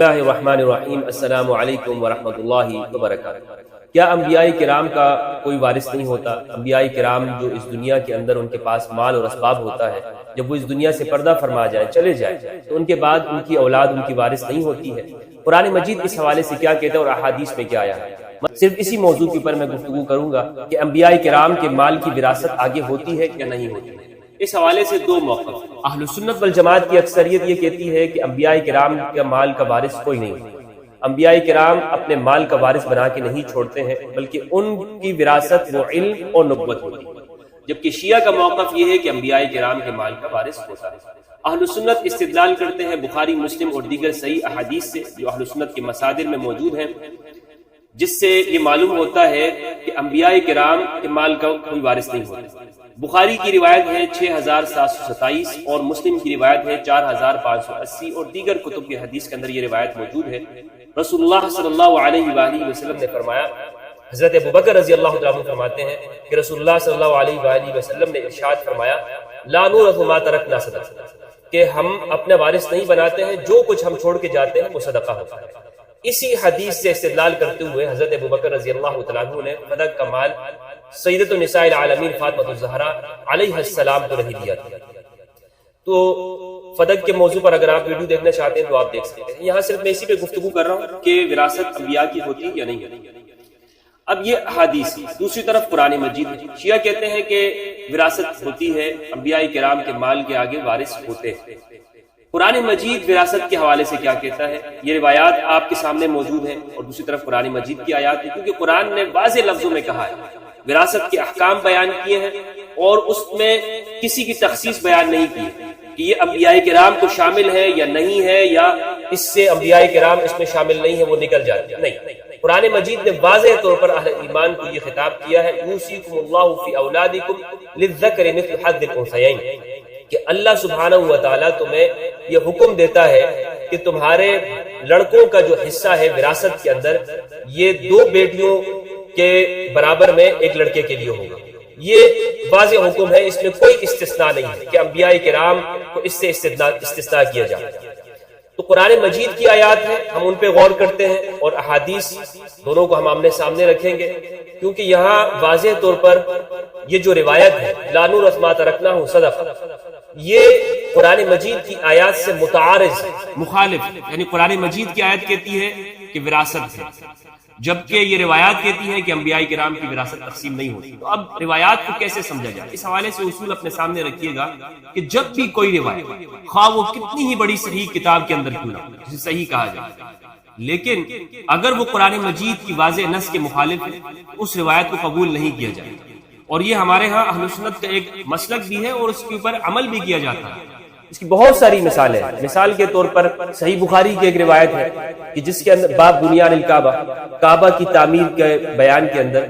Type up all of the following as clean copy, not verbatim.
اللہ الرحمن الرحیم۔ السلام علیکم ورحمۃ اللہ وبرکاتہ۔ کیا انبیاء کرام کا کوئی وارث نہیں ہوتا؟ انبیاء کرام جو اس دنیا کے اندر ان کے پاس مال اور اسباب ہوتا ہے، جب وہ اس دنیا سے پردہ فرما جائیں، چلے جائیں، تو ان کے بعد ان کی اولاد ان کی وارث نہیں ہوتی ہے۔ قرآن مجید اس حوالے سے کیا کہتا ہے اور احادیث میں کیا آیا ہے؟ صرف اسی موضوع کے اوپر میں گفتگو کروں گا کہ انبیاء کرام کے مال کی وراثت آگے ہوتی ہے یا نہیں ہوتی ہے۔ اس حوالے سے دو موقف۔ اہل سنت والجماعت کی اکثریت یہ کہتی ہے کہ انبیاء کرام کا مال کا وارث کوئی نہیں ہوتا۔ انبیاء کرام اپنے مال کا وارث بنا کے نہیں چھوڑتے ہیں، بلکہ ان کی وراثت وہ علم اور نبوت ہوتی ہے، جبکہ شیعہ کا موقف یہ ہے کہ انبیاء کرام کے مال کا وارث ہوتا ہے۔ اہل سنت استدلال کرتے ہیں بخاری، مسلم اور دیگر صحیح احادیث سے جو اہل سنت کے مصادر میں موجود ہیں، جس سے یہ معلوم ہوتا ہے کہ انبیاء کرام کے مال کا کوئی وارث نہیں ہوتا۔ بخاری کی روایت ہے 6727 اور مسلم کی روایت ہے 4580 اور دیگر کتب کی حدیث کے اندر یہ روایت موجود ہے۔ رسول اللہ صلی اللہ علیہ وآلہ وسلم نے فرمایا، حضرت ابوبکر رضی اللہ عنہ فرماتے ہیں کہ رسول اللہ صلی اللہ علیہ وآلہ وسلم نے ارشاد فرمایا، لا نورث ما ترکنا صدقہ، کہ ہم اپنے وارث نہیں بناتے ہیں، جو کچھ ہم چھوڑ کے جاتے ہیں وہ صدقہ ہوتا ہے۔ اسی حدیث سے استدلال کرتے ہوئے حضرت ابوبکر رضی اللہ عنہ نے فدق کا مال سیدۃ النساء العالمین فاطمہ الزہرا علیہ السلام کو نہیں دیا تھا۔ تو فدق کے موضوع پر اگر آپ ویڈیو دیکھنا چاہتے ہیں تو آپ دیکھ سکتے ہیں۔ یہاں صرف میں اسی پہ گفتگو کر رہا ہوں کہ وراثت انبیاء کی ہوتی ہے یا نہیں ہوتی۔ اب یہ حدیث، دوسری طرف قرآن مجید ہے۔ شیعہ کہتے ہیں کہ وراثت ہوتی ہے، انبیاء کرام کے مال کے آگے وارث ہوتے ہیں۔ قرآن مجید وراثت کے حوالے سے کیا کہتا ہے؟ یہ روایات آپ کے سامنے موجود ہیں، اور دوسری طرف قرآن مجید کی آیات ہے، کیونکہ قرآن نے واضح لفظوں میں کہا ہے، وراثت کے احکام بیان کیے ہیں، اور اس میں کسی کی تخصیص بیان نہیں کی کہ یہ انبیاء کرام کو شامل ہے یا نہیں ہے، یا اس سے انبیاء کرام اس میں شامل نہیں ہے، وہ نکل جاتے ہیں۔ نہیں، قرآن مجید نے واضح طور پر اہل ایمان کو یہ خطاب کیا ہے، یوصیکم اللہ فی اولادکم للذکر مثل حظ الانثیین، کہ اللہ سبحانہ و تعالیٰ تمہیں یہ حکم دیتا ہے کہ تمہارے لڑکوں کا جو حصہ ہے وراثت کے اندر، یہ دو بیٹیوں کے برابر میں ایک لڑکے کے لیے ہوگا۔ یہ واضح حکم ہے، اس میں کوئی استثناء نہیں ہے کہ انبیاء کرام کو اس سے استثناء کیا جائے۔ تو قرآن مجید کی آیات ہیں، ہم ان پہ غور کرتے ہیں، اور احادیث دونوں کو ہم آمنے سامنے رکھیں گے، کیونکہ یہاں واضح طور پر یہ جو روایت ہے لا نورث ما ترکنہ صدقہ، یہ قرآن مجید کی آیات سے متعارض ہے، مخالف، یعنی قرآن مجید کی آیت کہتی ہے کہ وراثت ہے، جبکہ یہ روایات کہتی ہے کہ انبیاء کرام کی وراثت تقسیم نہیں ہوتی۔ تو اب روایات کو کیسے سمجھا جائے؟ اس حوالے سے اصول اپنے سامنے رکھیے گا کہ جب بھی کوئی روایت، خواہ وہ کتنی ہی بڑی صحیح کتاب کے اندر کیوں نہ ہو، جسے صحیح کہا جائے، لیکن اگر وہ قرآن مجید کی واضح نص کے مخالف ہے، اس روایت کو قبول نہیں کیا جائے۔ اور یہ ہمارے ہاں اہل سنت کا ایک مسلک بھی ہے، اور اس کے اوپر عمل بھی کیا جاتا ہے۔ اس کی بہت ساری مثالیں ہیں۔ مثال کے طور پر صحیح بخاری کی ایک روایت ہے کہ جس کے اندر باب بنیان الکعبہ، کعبہ کی تعمیر کے بیان کے اندر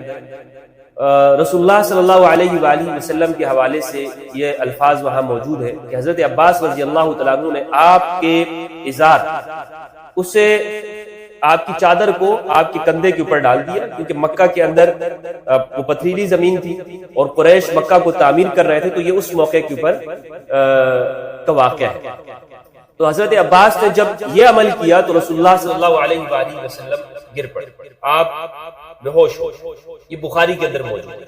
رسول اللہ صلی اللہ علیہ وآلہ وسلم کے حوالے سے یہ الفاظ وہاں موجود ہے کہ حضرت عباس رضی اللہ تعالیٰ عنہ نے آپ کے ازار، اسے آپ کی چادر کو آپ کے کندھے کے اوپر ڈال دیا، کیونکہ مکہ کے اندر وہ پتھریلی زمین تھی اور قریش مکہ کو تعمیر کر رہے تھے، تو یہ اس موقع کے اوپر کا واقعہ ہے۔ تو حضرت عباس نے جب یہ عمل کیا تو رسول اللہ صلی اللہ علیہ وآلہ وسلم گر پڑے، آپ بے ہوش ہو۔ یہ بخاری کے اندر موجود ہے۔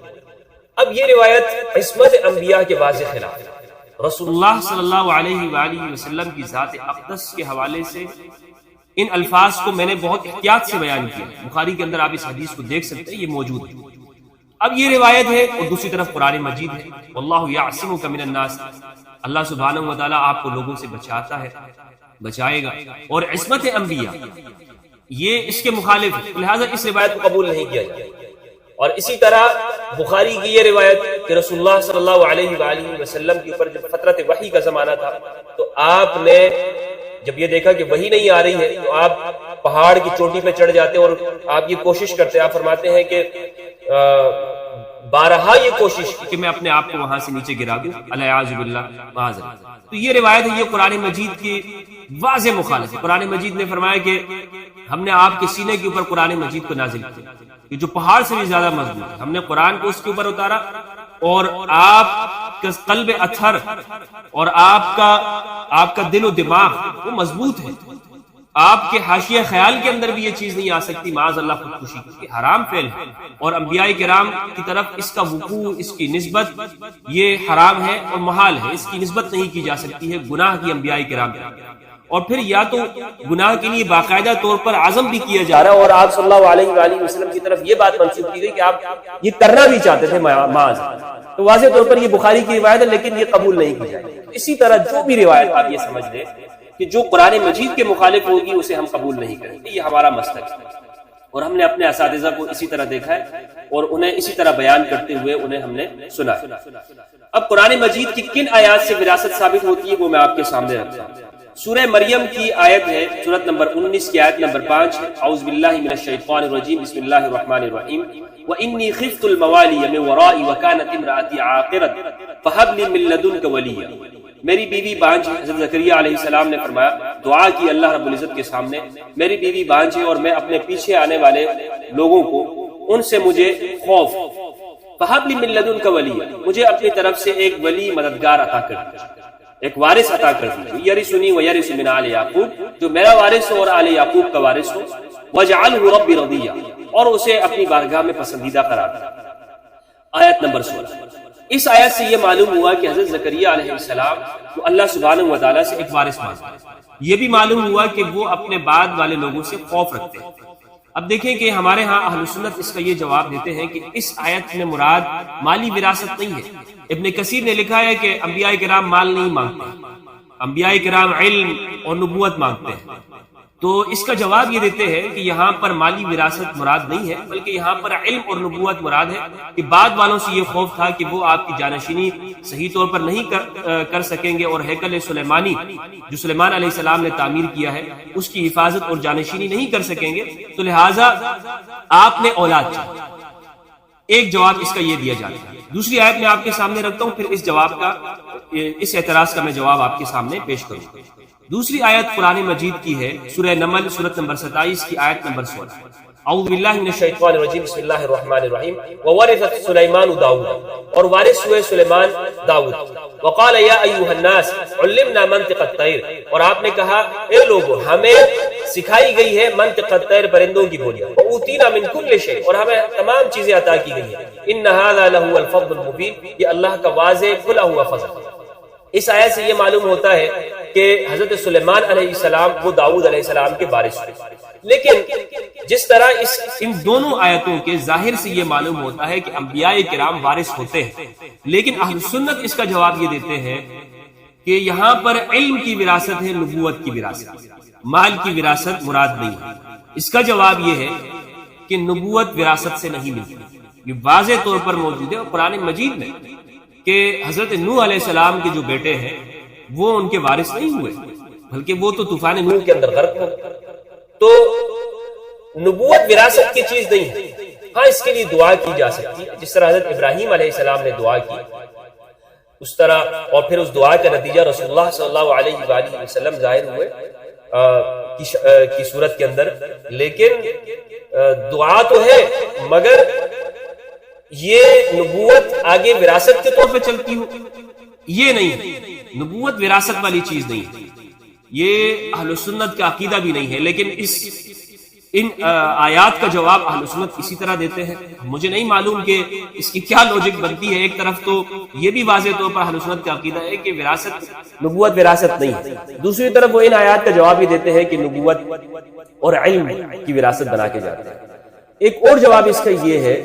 اب یہ روایت عصمت انبیاء کے واضح خلاف ہے۔ رسول اللہ صلی اللہ علیہ وآلہ وسلم کی ذات اقدس کے حوالے سے ان الفاظ کو میں نے بہت احتیاط سے بیان کیا، بخاری کے اندر آپ اس حدیث کو دیکھ سکتے ہیں، یہ موجود ہے۔ اب یہ روایت ہے، اور دوسری طرف قرآن مجید ہے، واللہ یعصمک من الناس، اللہ سبحانہ و تعالیٰ آپ کو لوگوں سے بچاتا ہے، بچائے گا۔ اور عصمت انبیاء یہ اس کے مخالف ہے، لہٰذا اس روایت کو قبول نہیں کیا جائے۔ اور اسی طرح بخاری کی یہ روایت کہ رسول اللہ صلی اللہ علیہ وآلہ وسلم کے اوپر جب فترت وحی کا زمانہ تھا تو آپ نے جب یہ دیکھا کہ وحی نہیں آ رہی ہے تو آپ پہاڑ کی چوٹی پہ چڑھ جاتے، اور آپ یہ کوشش کرتے، آپ فرماتے ہیں کہ بارہا یہ کوشش کی کہ میں اپنے آپ کو وہاں سے نیچے گرا دوں، الیاذ باللہ معاذ اللہ۔ تو یہ روایت ہے، یہ قرآن مجید کی واضح مخالف ہے۔ قرآن مجید نے فرمایا کہ ہم نے آپ کے سینے کے اوپر قرآن مجید کو نازل کیا، یہ جو پہاڑ سے بھی زیادہ مضبوط ہے، ہم نے قرآن کو اس کے اوپر اتارا، اور آپ کا قلب اطہر اور آپ کا دل و دماغ وہ مضبوط ہے۔ آپ کے حاشیہ خیال کے اندر بھی یہ چیز نہیں آ سکتی معاذ اللہ خودکشی کی، حرام فعل ہے، اور انبیاء کرام کی طرف اس کا وقوع، اس کی نسبت یہ حرام ہے اور محال ہے، اس کی نسبت نہیں کی جا سکتی ہے گناہ کی انبیاء کرام کی۔ اور پھر یا تو گناہ کے لیے باقاعدہ طور پر عزم بھی کیا جا رہا ہے، اور آپ صلی اللہ علیہ وآلہ وسلم کی طرف یہ بات منسوب کی گئی کہ آپ یہ کرنا بھی چاہتے تھے معاذ، تو واضح طور پر یہ بخاری کی روایت ہے لیکن یہ قبول نہیں کی جائے گی۔ اسی طرح جو بھی روایت آپ یہ سمجھ لیں کہ جو قرآن مجید کے مخالف ہوگی اسے ہم قبول نہیں کریں گے، یہ ہمارا مسلک ہے، اور ہم نے اپنے اساتذہ کو اسی طرح دیکھا ہے اور انہیں اسی طرح بیان کرتے ہوئے انہیں ہم نے سنا ہے۔ اب قرآن مجید کی کن آیات سے وراثت ثابت ہوتی ہے وہ میں آپ کے سامنے رکھتا ہوں۔ سورہ مریم کی آیت ہے، سورۃ نمبر 19 کی آیت نمبر 5 ہے، اعوذ باللہ من الشیطان الرجیم، بسم اللہ الرحمن الرحیم، وَإِنِّي خِفْتُ الْمَوَالِيَ مِنْ وَرَائِي وَكَانَتِ امْرَأَتِي عَاقِرًا فَهَبْ لِي مِن لَّدُنكَ وَلِيًّا۔ میری بیوی بانجھ ہے، حضرت زکریا علیہ السلام نے فرمایا، دعا کی اللہ رب العزت کے سامنے، میری بیوی بانجھ ہے اور میں اپنے پیچھے آنے والے لوگوں کو ان سے مجھے خوف، فَهَبْ لِي مِن لَّدُنكَ وَلِيًّا، مجھے اپنی طرف سے ایک ولی مددگار عطا کر دیجیے، ایک وارث عطا کر دیجیے، یرثنی ویرث من آل یعقوب، جو میرا وارث ہو اور آل یعقوب کا وارث ہو، وَاجْعَلْهُ رَبِّ رَضِيًّا، اور اسے اپنی بارگاہ میں پسندیدہ قرار دے۔ آیت نمبر 16۔ اس آیت سے یہ معلوم ہوا کہ حضرت زکریا علیہ السلام کو اللہ سبحانہ و تعالیٰ سے ایک وارث مانگا، یہ بھی معلوم ہوا کہ وہ اپنے بعد والے لوگوں سے خوف رکھتے ہیں۔ اب دیکھیں کہ ہمارے ہاں اہل سنت اس کا یہ جواب دیتے ہیں کہ اس آیت میں مراد مالی وراثت نہیں ہے۔ ابن کثیر نے لکھا ہے کہ انبیاء کرام مال نہیں مانگتے، انبیاء کرام علم اور نبوت مانگتے ہیں، تو اس کا جواب یہ دیتے ہیں کہ یہاں پر مالی وراثت مراد نہیں ہے، بلکہ یہاں پر علم اور نبوت مراد ہے کہ بعد والوں سے یہ خوف تھا کہ وہ آپ کی جانشینی صحیح طور پر نہیں کر سکیں گے، اور ہیکل سلیمانی جو سلیمان علیہ السلام نے تعمیر کیا ہے اس کی حفاظت اور جانشینی نہیں کر سکیں گے، تو لہٰذا آپ نے اولاد چاہیے۔ ایک جواب اس کا یہ دیا جاتا ہے۔ دوسری آیت میں آپ کے سامنے رکھتا ہوں، پھر اس جواب کا، اس اعتراض کا میں جواب آپ کے سامنے پیش کروں۔ دوسری آیت قرآن مجید کی ہے، سورہ نمل سورۃ نمبر 27 کی آیت نمبر 16، اعوذ باللہ من الشیطان الرجیم، بسم اللہ الرحمن الرحیم، وورث سلیمان داؤد، اور وارث ہوئے سلیمان داؤد، وقال یا ایھا الناس علمنا منطق الطیر، اور آپ نے کہا اے لوگو ہمیں سکھائی گئی ہے منطق الطیر، پرندوں کی بولیاں، واوتینا من کل شیء، اور ہمیں تمام چیزیں عطا کی گئی ہیں، ان ھذا لہو الفضل المبین، یہ اللہ کا واضح کھلا ہوا فضل۔ اس آیت سے یہ معلوم ہوتا ہے کہ حضرت سلیمان علیہ السلام وہ داؤد علیہ السلام کے وارث ہوئے، لیکن جس طرح ان دونوں آیتوں کے ظاہر سے یہ معلوم ہوتا ہے کہ انبیاء کرام وارث ہوتے ہیں، لیکن اہل سنت اس کا جواب یہ دیتے ہیں کہ یہاں پر علم کی وراثت ہے، نبوت کی وراثت، مال کی وراثت مراد نہیں ہے۔ اس کا جواب یہ ہے کہ نبوت وراثت سے نہیں ملتی، یہ واضح طور پر موجود ہے اور قرآن مجید میں کہ حضرت نوح علیہ السلام کے جو بیٹے ہیں وہ ان کے وارث نہیں ہوئے، بلکہ وہ تو طوفان نوح کے اندر غرق ہو۔ تو نبوت وراثت کی چیز نہیں ہے، ہاں اس کے لیے دعا کی جا سکتی ہے، جس طرح حضرت ابراہیم علیہ السلام نے دعا کی اس طرح، اور پھر اس دعا کا نتیجہ رسول اللہ صلی اللہ علیہ وآلہ وسلم ظاہر ہوئے کی صورت کے اندر، لیکن دعا تو ہے مگر یہ نبوت آگے وراثت کے طور پہ چلتی ہو، یہ نہیں ہے، نبوت وراثت والی چیز نہیں ہے، یہ اہل سنت کا عقیدہ بھی نہیں ہے۔ لیکن ان آیات کا جواب اہل سنت اسی طرح دیتے ہیں۔ مجھے نہیں معلوم کہ اس کی کیا لوجک بنتی ہے۔ ایک طرف تو یہ بھی واضح طور پر اہل سنت کا عقیدہ ہے کہ نبوت وراثت نہیں ہے، دوسری طرف وہ ان آیات کا جواب بھی دیتے ہیں کہ نبوت اور علم کی وراثت بنا کے جاتے ہیں۔ ایک اور جواب اس کا یہ ہے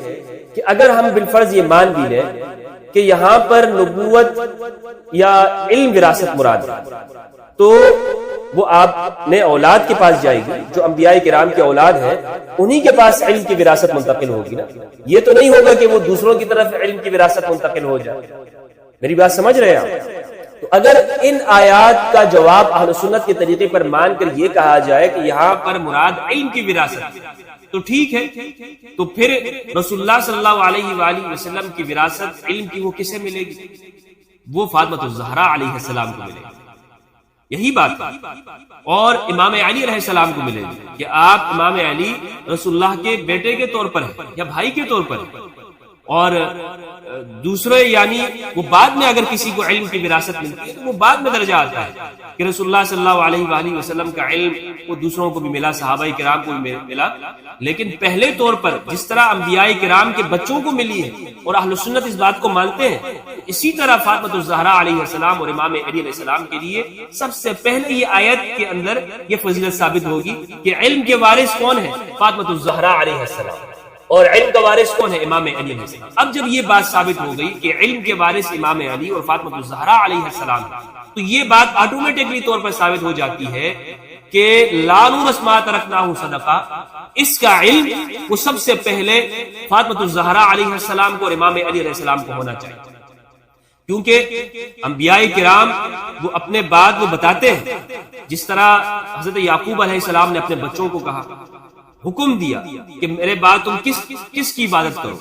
کہ اگر ہم بالفرض یہ مان بھی لیں کہ یہاں پر نبوت یا علم وراثت مراد ہے، تو وہ آپ نے اولاد کے پاس جائے گی، جو انبیاء کرام کے اولاد ہیں انہی کے پاس علم کی وراثت منتقل ہوگی نا، یہ تو نہیں ہوگا کہ وہ دوسروں کی طرف علم کی وراثت منتقل ہو جائے۔ میری بات سمجھ رہے ہیں آپ؟ تو اگر ان آیات کا جواب اہل سنت کے طریقے پر مان کر یہ کہا جائے کہ یہاں پر مراد علم کی وراثت تو ٹھیک ہے، تو پھر رسول اللہ صلی اللہ علیہ وآلہ وسلم کی وراثت علم کی وہ کسے ملے گی؟ وہ فاطمہ الزہرا علیہ السلام کو ملے گی، یہی بات ہے، اور امام علی علیہ السلام کو ملے گی کہ آپ امام علی رسول اللہ کے بیٹے کے طور پر ہیں یا بھائی کے طور پر ہیں، اور دوسرے یعنی وہ بعد میں اگر کسی کو علم کی وراثت ملتی ہے تو وہ بعد میں درجہ آتا ہے کہ رسول اللہ صلی اللہ علیہ وآلہ وسلم کا علم وہ دوسروں کو بھی ملا، صحابہ کرام کو بھی ملا، لیکن پہلے طور پر جس طرح انبیاء کرام کے بچوں کو ملی ہے اور اہل سنت اس بات کو مانتے ہیں، اسی طرح فاطمہ الزہرا علیہ السلام اور امام علی علیہ السلام کے لیے سب سے پہلے یہ آیت کے اندر یہ فضیلت ثابت ہوگی کہ علم کے وارث کون ہے؟ فاطمہ الزہرا علیہ السلام، اور علم کا وارث کون ہے؟ امام علی علیہ السلام۔ اب جب یہ بات ثابت ہو گئی کہ علم کے وارث امام علی اور فاطمہ الزہرا علیہ السلام، تو یہ بات آٹومیٹکلی طور پر ثابت ہو جاتی ہے کہ لا نورث ما ترکناہ صدقہ، اس کا علم وہ سب سے پہلے فاطمہ الزہرا علیہ السلام کو اور امام علی علیہ السلام کو ہونا چاہیے، کیونکہ انبیاء کرام وہ اپنے بعد وہ بتاتے ہیں، جس طرح حضرت یعقوب علیہ السلام نے اپنے بچوں کو کہا، حکم دیا کہ میرے بعد تم کس کی عبادت کرو؟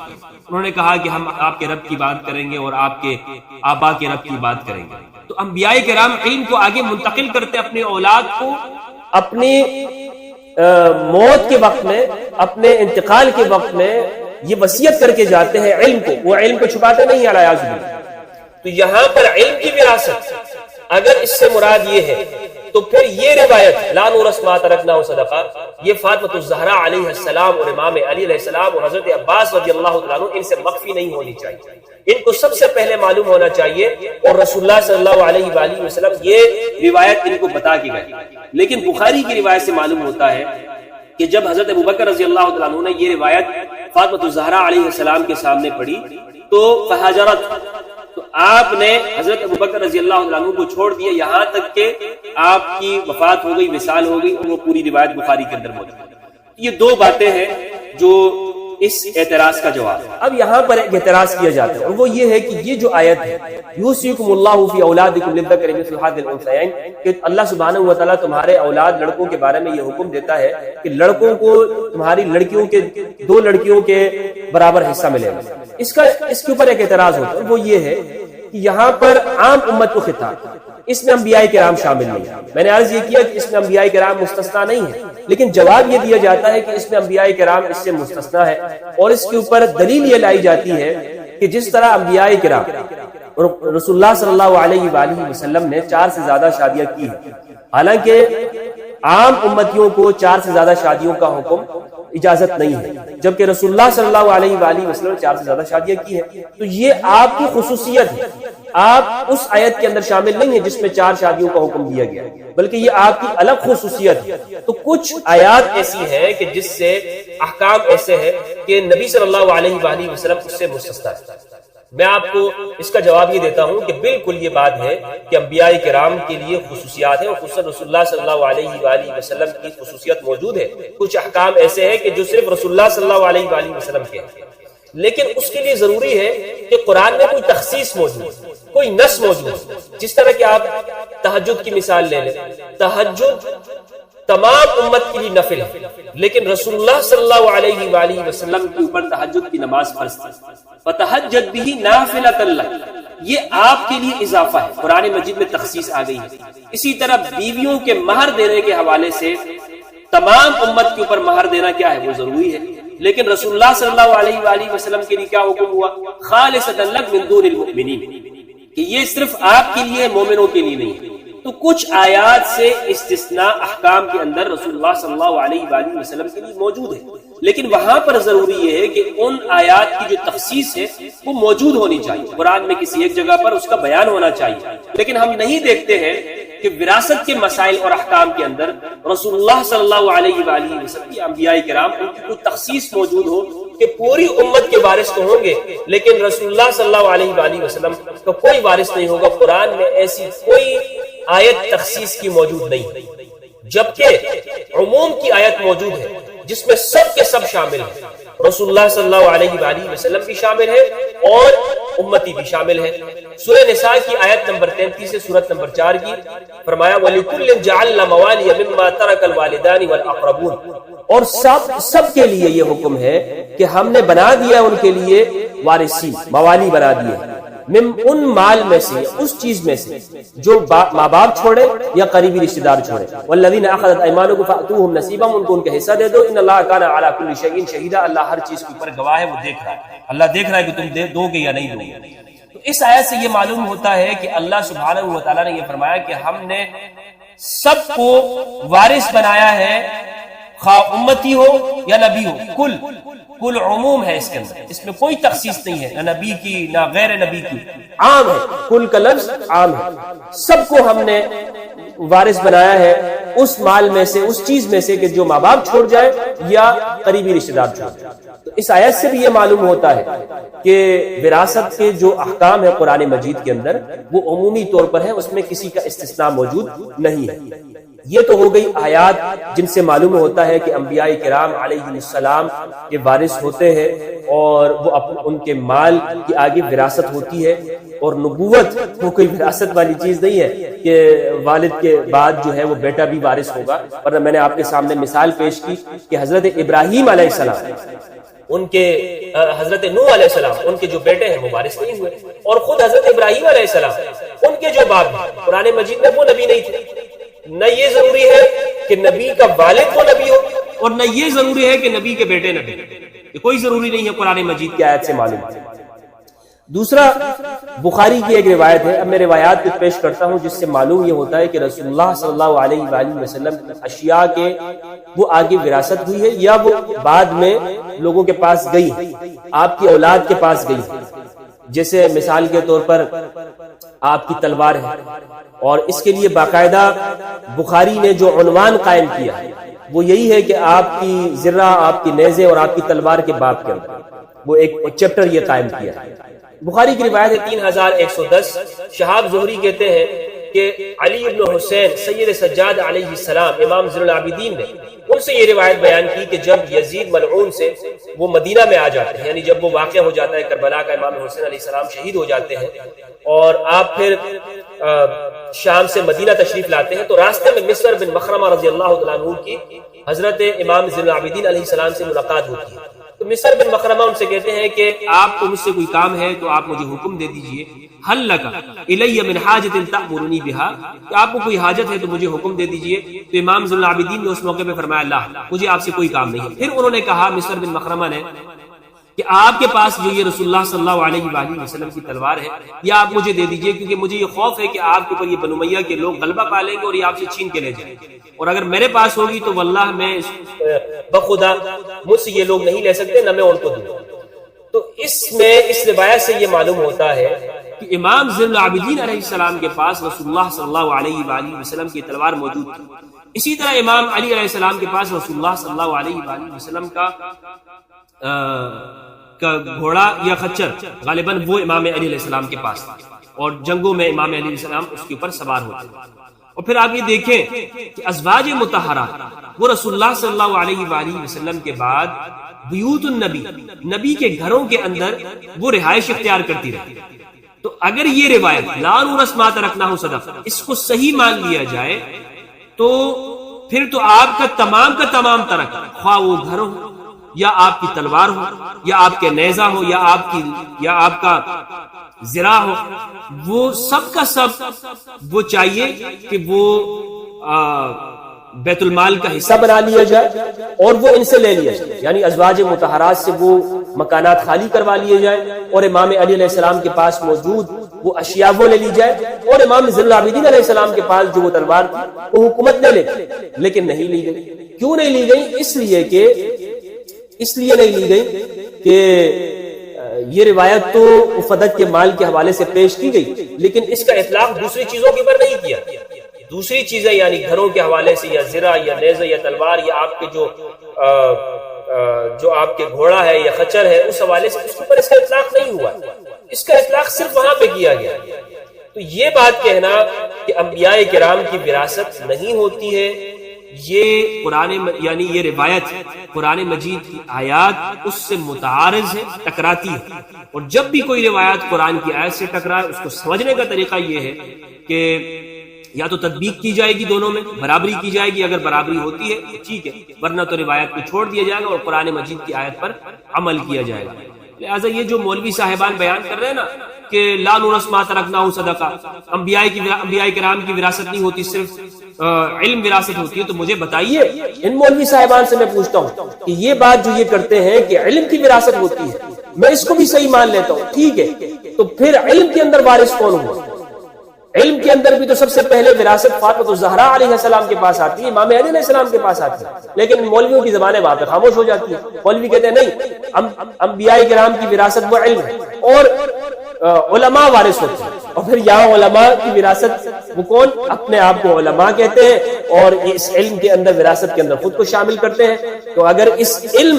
انہوں نے کہا کہ ہم آپ کے رب کی عبادت کریں گے اور آپ کے آبا کے رب کی عبادت کریں گے۔ تو انبیاء کرام علم کو آگے منتقل کرتے اپنے اولاد کو، اپنی موت کے وقت میں، اپنے انتقال کے وقت میں یہ وصیت کر کے جاتے ہیں علم کو، وہ علم کو چھپاتے نہیں علیہ باللہ۔ تو یہاں پر علم کی وراثت اگر اس سے مراد یہ ہے تو پھر یہ روایت لا نورث ما ترکناہ صدقہ، یہ فاطمہ الزہرا علیہ السلام اور امام علی علیہ السلام اور حضرت عباس رضی اللہ تعالیٰ عنہ ان سے مخفی نہیں ہونی چاہیے، ان کو سب سے پہلے معلوم ہونا چاہیے، اور رسول اللہ صلی اللہ علیہ وآلہ وسلم یہ روایت ان کو بتا کے گئے۔ لیکن بخاری کی روایت سے معلوم ہوتا ہے کہ جب حضرت ابوبکر رضی اللہ تعالیٰ عنہ نے یہ روایت فاطمہ الزہرا علیہ السلام کے سامنے پڑھی تو فہاجرت، تو آپ نے حضرت ابوبکر رضی اللہ عنہ کو چھوڑ دیا یہاں تک کہ آپ کی وفات ہو گئی، وصال ہو گئی، اور وہ پوری روایت بخاری کے اندر موجود ہے۔ یہ دو باتیں ہیں جو اس اعتراض کا جواب ہے۔ اب یہاں پر ایک اعتراض کیا جاتا ہے، اور وہ یہ ہے کہ یہ جو آیت ہے یوصیکم اللہ فی اولادکم للذکر مثل حظ الانثیین، کہ اللہ سبحانہ و تعالیٰ تمہارے اولاد لڑکوں کے بارے میں یہ حکم دیتا ہے کہ لڑکوں کو تمہاری لڑکیوں کے دو لڑکیوں کے برابر حصہ ملے گا، اس کے اوپر ایک اعتراض ہوتا ہے، اور وہ یہ ہے کہ یہاں پر عام امت کو خطاب، اس میں انبیاء کرام شامل نہیں ہیں۔ میں نے عرض یہ کیا کہ اس میں انبیاء کرام مستثنا نہیں ہے، لیکن جواب یہ دیا جاتا ہے کہ اس میں انبیاء کرام اس سے مستثنا ہے، اور اس کے اوپر دلیل یہ لائی جاتی ہے کہ جس طرح انبیاء کرام اور رسول اللہ صلی اللہ علیہ وآلہ وسلم نے 4 سے زیادہ شادیاں کی ہیں، حالانکہ عام امتیوں کو 4 سے زیادہ شادیوں کا حکم اجازت نہیں ہے، جبکہ رسول اللہ صلی اللہ علیہ وآلہ وسلم نے 4 سے زیادہ شادیاں کی ہیں۔ تو یہ آپ کی خصوصیت ہے، آپ اس آیت کے اندر شامل نہیں ہیں جس میں 4 شادیوں کا حکم دیا گیا، بلکہ یہ آپ کی الگ خصوصیت ہے۔ تو کچھ آیات ایسی ہیں کہ جس سے احکام ایسے ہیں کہ نبی صلی اللہ علیہ وآلہ وسلم اس سے مستثنا ہے۔ میں آپ کو اس کا جواب یہ دیتا ہوں کہ بالکل یہ بات ہے کہ انبیاء کرام کے لیے خصوصیات ہیں، اور خصوصاً رسول اللہ صلی اللہ علیہ وآلہ وسلم کی خصوصیت موجود ہے۔ کچھ احکام ایسے ہیں کہ جو صرف رسول اللہ صلی اللہ علیہ وآلہ وسلم کے ہیں، لیکن اس کے لیے ضروری ہے کہ قرآن میں کوئی تخصیص موجود، کوئی نص موجود، جس طرح کہ آپ تہجد کی مثال لے لیں، تہجد تمام امت کے لیے نفل ہے، لیکن رسول اللہ صلی اللہ علیہ وآلہ وسلم کے اوپر تہجد کی نماز فرض تھی، فَتَہَجَّدْ بِهِ نَافِلَةً لَكَ، یہ آپ کے لیے اضافہ ہے، قرآن مجید میں تخصیص آ گئی ہے۔ اسی طرح بیویوں کے مہر دینے کے حوالے سے تمام امت کے اوپر مہر دینا کیا ہے، وہ ضروری ہے، لیکن رسول اللہ صلی اللہ علیہ وآلہ وسلم کے لیے کیا حکم ہوا، خالصۃ لک من دون المؤمنین، کہ یہ صرف آپ کے لیے، مومنوں کے لیے نہیں۔ تو کچھ آیات سے استثناء احکام کے اندر رسول اللہ صلی اللہ علیہ وآلہ وسلم کے لیے موجود ہے، لیکن وہاں پر ضروری یہ ہے کہ ان آیات کی جو تخصیص ہے وہ موجود ہونی چاہیے، قرآن میں کسی ایک جگہ پر اس کا بیان ہونا چاہیے۔ لیکن ہم نہیں دیکھتے ہیں کہ وراثت کے مسائل اور احکام کے اندر رسول اللہ صلی اللہ علیہ وآلہ وسلم کی انبیاء کرام ان کی کوئی تخصیص موجود ہو کہ پوری امت کے وارث تو ہوں گے، لیکن رسول اللہ صلی اللہ علیہ وآلہ وسلم کا کوئی وارث نہیں ہوگا۔ قرآن میں ایسی کوئی آیت تخصیص کی موجود نہیں، جبکہ عموم کی آیت موجود ہے جس میں سب کے سب شامل ہیں، رسول اللہ صلی اللہ علیہ وآلہ وسلم بھی شامل ہے اور امتی بھی شامل ہے۔ سورہ نساء کی آیت نمبر 33 سے سورت نمبر 4 کی فرمایا وَلِكُلٍّ جَعَلْنَا مَوَالِيَ مِمَّا تَرَكَ الْوَالِدَانِ وَالْأَقْرَبُونَ، اور سب کے لیے یہ حکم ہے کہ ہم نے بنا دیا ان کے لیے وارثین، موالی بنا دیے، ان مال میں سے، اس چیز میں سے جو ماں باپ چھوڑے یا قریبی رشتہ دار چھوڑے. والذین اخذت ایمانکم فأتوہم نصیبہم، ان کو ان کا حصہ دے دو. ان اللہ کان علی کل شیء شہیدا، اللہ ہر چیز کے اوپر گواہ ہے، وہ دیکھ رہا ہے. اللہ دیکھ رہا ہے کہ تم دو گے یا نہیں دو گے. تو اس آیت سے یہ معلوم ہوتا ہے کہ اللہ سبحانہ و تعالیٰ نے یہ فرمایا کہ ہم نے سب کو وارث بنایا ہے، خواہ امتی ہو یا نبی ہو. کل عموم ہے اس کے اندر، اس میں کوئی تخصیص نہیں ہے، نہ نبی کی نہ غیر نبی کی، عام ہے. کل کا لفظ عام ہے. سب کو ہم نے وارث بنایا ہے اس مال میں سے، اس چیز میں سے کہ جو ماں باپ چھوڑ جائے یا قریبی رشتہ دار چھوڑ جائے. تو اس آیت سے بھی یہ معلوم ہوتا ہے کہ وراثت کے جو احکام ہے قرآن مجید کے اندر وہ عمومی طور پر ہے، اس میں کسی کا استثناء موجود نہیں ہے. یہ تو ہو گئی آیات جن سے معلوم ہوتا ہے کہ انبیاء کرام علیہ السلام کے وارث ہوتے ہیں اور وہ ان کے مال کی آگے وراثت ہوتی ہے. اور نبوت وہ کوئی وراثت والی چیز نہیں ہے کہ والد کے بعد جو ہے وہ بیٹا بھی وارث ہوگا. ورنہ میں نے آپ کے سامنے مثال پیش کی کہ حضرت ابراہیم علیہ السلام، ان کے حضرت نوح علیہ السلام، ان کے جو بیٹے ہیں وہ وارث نہیں ہوئے. اور خود حضرت ابراہیم علیہ السلام، ان کے جو باپ ہیں قرآن مجید میں وہ نبی نہیں تھے. نہ یہ ضروری ہے کہ نبی کا والد وہ نبی ہو، اور نہ یہ ضروری ہے کہ نبی کے بیٹے نبی. یہ کوئی ضروری نہیں ہے، قرآن مجید کی آیت سے معلوم ہے. دوسرا بخاری کی ایک روایت ہے، اب میں روایات کو پیش کرتا ہوں جس سے معلوم یہ ہوتا ہے کہ رسول اللہ صلی اللہ علیہ وآلہ وسلم اشیاء کے وہ آگے وراثت ہوئی ہے یا وہ بعد میں لوگوں کے پاس گئی، آپ کی اولاد کے پاس گئی. جیسے مثال کے طور پر آپ کی تلوار ہے، اور اس کے لیے باقاعدہ بخاری نے جو عنوان قائم کیا وہ یہی ہے کہ آپ کی ذرہ، آپ کی نیزے اور آپ کی تلوار کے باب کے اندر وہ ایک چیپٹر یہ قائم کیا. بخاری کی روایت ہے 3110. شہاب زہری کہتے ہیں کہ علی ابن حسین سید سجاد علیہ السلام امام زین العابدین نے ان سے یہ روایت بیان کی کہ جب یزید ملعون سے وہ مدینہ میں آ جاتے ہیں، یعنی جب وہ واقعہ ہو جاتا ہے کربلا کا، امام حسین علیہ السلام شہید ہو جاتے ہیں اور آپ پھر شام سے مدینہ تشریف لاتے ہیں، تو راستے میں مسور بن مخرمہ رضی اللہ تعالیٰ عنہ کی حضرت امام زین العابدین علیہ السلام سے ملاقات ہوتی ہے. تو مسور بن مخرمہ ان سے کہتے ہیں کہ آپ کو مجھ سے کوئی کام ہے تو آپ مجھے حکم دے دیجئے. حل لک الی من حاجت تأمرنی بہا، کہ آپ کو کوئی حاجت ہے تو مجھے حکم دے دیجئے. تو امام زین العابدین نے اس موقع پہ فرمایا اللہ مجھے آپ سے کوئی کام نہیں. پھر انہوں نے کہا مسور بن مخرمہ نے کہ آپ کے پاس جو یہ رسول اللہ صلی اللہ علیہ وآلہ وسلم کی تلوار ہے یہ آپ مجھے دے دیجئے، کیونکہ مجھے یہ خوف ہے کہ آپ کے اوپر یہ بنو امیہ کے لوگ غلبہ پا لیں گے اور یہ آپ سے چھین کے لے جائیں گے، اور اگر میرے پاس ہوگی تو واللہ میں بخدا مجھ سے یہ لوگ نہیں لے سکتے، نہ میں ان کو دوں. تو اس روایت سے یہ معلوم ہوتا ہے کہ امام زین العابدین علیہ السلام کے پاس رسول اللہ صلی اللہ علیہ وآلہ وسلم کی تلوار موجود تھی. اسی طرح امام علی علیہ السلام کے پاس رسول اللہ صلی اللہ علیہ وآلہ وسلم کا گھوڑا یا خچر غالباً وہ امام علی علیہ السلام کے پاس تھا، اور جنگوں میں امام علی علیہ السلام اس کے اوپر سوار ہوتے. اور پھر آپ یہ دیکھیں کہ ازواج مطہرات وہ رسول اللہ صلی اللہ علیہ وآلہ وسلم کے بعد بیوت النبی، نبی کے گھروں کے اندر وہ رہائش اختیار کرتی رہی. تو اگر یہ روایت لا نورث ما ترکنہ صدقہ اس کو صحیح مان لیا جائے تو پھر تو آپ کا تمام ترک، خواہ وہ گھر ہو یا آپ کی تلوار ہو یا آپ کے نیزہ ہو یا آپ کا ذرا ہو، وہ سب کا سب وہ چاہیے کہ وہ بیت المال کا حصہ بنا لیا جائے اور وہ ان سے لے لیا جائے. یعنی ازواج مطہرات سے وہ مکانات خالی کروا لیے جائیں اور امام علی علیہ السلام کے پاس موجود وہ اشیاء وہ لے لی جائے، اور امام زین العابدین علیہ السلام کے پاس جو وہ تلوار تھی وہ حکومت نے لے لی، لیکن نہیں لی گئی. کیوں نہیں لی گئی؟ اس لیے نہیں لی گئی کہ یہ روایت تو فدق کے مال کے حوالے سے پیش کی گئی، لیکن اس کا اطلاق دوسری چیزوں کے اوپر نہیں کیا. دوسری چیزیں یعنی گھروں کے حوالے سے یا ذرا یا نیزہ یا تلوار یا آپ کے جو آپ کے گھوڑا ہے یا خچر ہے اس حوالے سے اس کے اوپر اس کا اطلاق نہیں ہوا. اس کا اطلاق صرف وہاں پہ کیا گیا. تو یہ بات کہنا کہ انبیاء کرام کی وراثت نہیں ہوتی ہے، یہ قرآن یعنی یہ روایت قرآن مجید کی آیات اس سے متعارض ہے، ٹکراتی ہے. اور جب بھی کوئی روایت قرآن کی آیت سے ٹکرائے اس کو سمجھنے کا طریقہ یہ ہے کہ یا تو تطبیق کی جائے گی، دونوں میں برابری کی جائے گی، اگر برابری ہوتی ہے تو ٹھیک ہے، ورنہ تو روایت کو چھوڑ دیا جائے گا اور قرآن مجید کی آیت پر عمل کیا جائے گا. لہٰذا یہ جو مولوی صاحبان بیان کر رہے ہیں نا کہ لا نورث ما ترکنا صدقہ، انبیاء کرام کی وراثت نہیں ہوتی، صرف علم وراثت ہوتی ہے، تو مجھے بتائیے ان مولوی صاحبان سے میں پوچھتا ہوں کہ یہ بات جو یہ کرتے ہیں کہ علم کی وراثت ہوتی ہے، میں اس کو بھی صحیح مان لیتا ہوں، ٹھیک ہے، تو پھر علم کے اندر وارث کون ہوا؟ علم کے اندر بھی تو سب سے پہلے وراثت فاطمہ الزہرا علیہ السلام کے پاس آتی ہے، امام علی علیہ السلام کے پاس آتی ہے، لیکن مولویوں کی زبانیں وہاں پہ خاموش ہو جاتی ہے۔ مولوی کہتے ہیں نہیں، انبیاء کرام کی وراثت وہ علم ہے اور علماء وارث ہوتے ہیں، اور پھر یہاں علماء کی وراثت وہ کون؟ اپنے آپ کو علماء کہتے ہیں اور اس علم کے اندر وراثت کے اندر خود کو شامل کرتے ہیں۔ تو اگر اس علم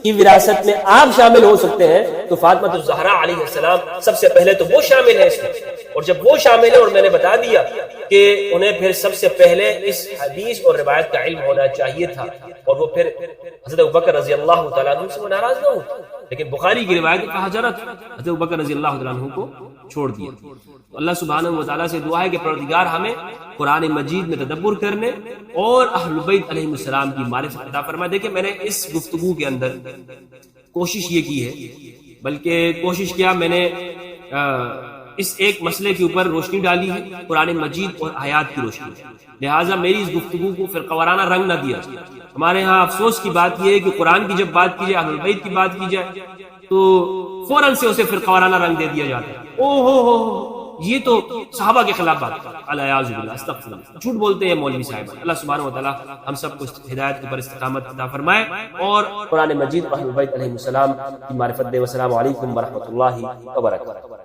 کی وراثت میں آپ شامل ہو سکتے ہیں تو فاطمہ الزہرا علیہ السلام سب سے پہلے تو وہ شامل ہے اس میں، اور جب وہ شامل ہے، اور میں نے بتا دیا کہ انہیں پھر سب سے پہلے اس حدیث اور روایت کا علم ہونا چاہیے تھا، اور وہ پھر حضرت ابوبکر رضی اللہ تعالیٰ عنہ سے وہ ناراض نہ ہوتا، لیکن بخاری کی روایت کا حضرت حضرت ابوبکر رضی اللہ تعالیٰ عنہ کو چھوڑ دیا۔ اللہ سبحانہ و تعالیٰ سے دعا ہے کہ پروردگار ہمیں قرآن مجید میں تدبر کرنے اور اہل بیت علیہ السلام کی معرفت عطا فرمائے۔ دیکھیں میں نے اس گفتگو کے اندر کوشش یہ کی ہے، بلکہ کوشش کیا میں نے اس ایک مسئلے کے اوپر روشنی ڈالی ہے، قرآن مجید اور آیات کی روشنی، لہٰذا میری اس گفتگو کو فرقہ وارانہ رنگ نہ دیا جائے۔ ہمارے ہاں افسوس کی بات یہ ہے کہ قرآن کی جب بات کی جائے، اہل بیت کی بات کی جائے، تو فوراً سے اسے فرقہ وارانہ رنگ دے دیا جاتا ہے، او ہو یہ تو صحابہ کے خلاف بات ہے، الیاذ باللہ، استغفر اللہ، جھوٹ بولتے ہیں مولوی صاحب۔ اللہ سبحانہ و تعالیٰ ہم سب کو ہدایت کے پر استقامت عطا فرمائے اور قرآن مجید اور اہل بیت علیہ السلام کی معرفت دے۔ والسلام علیکم ورحمۃ اللہ وبرکاتہ۔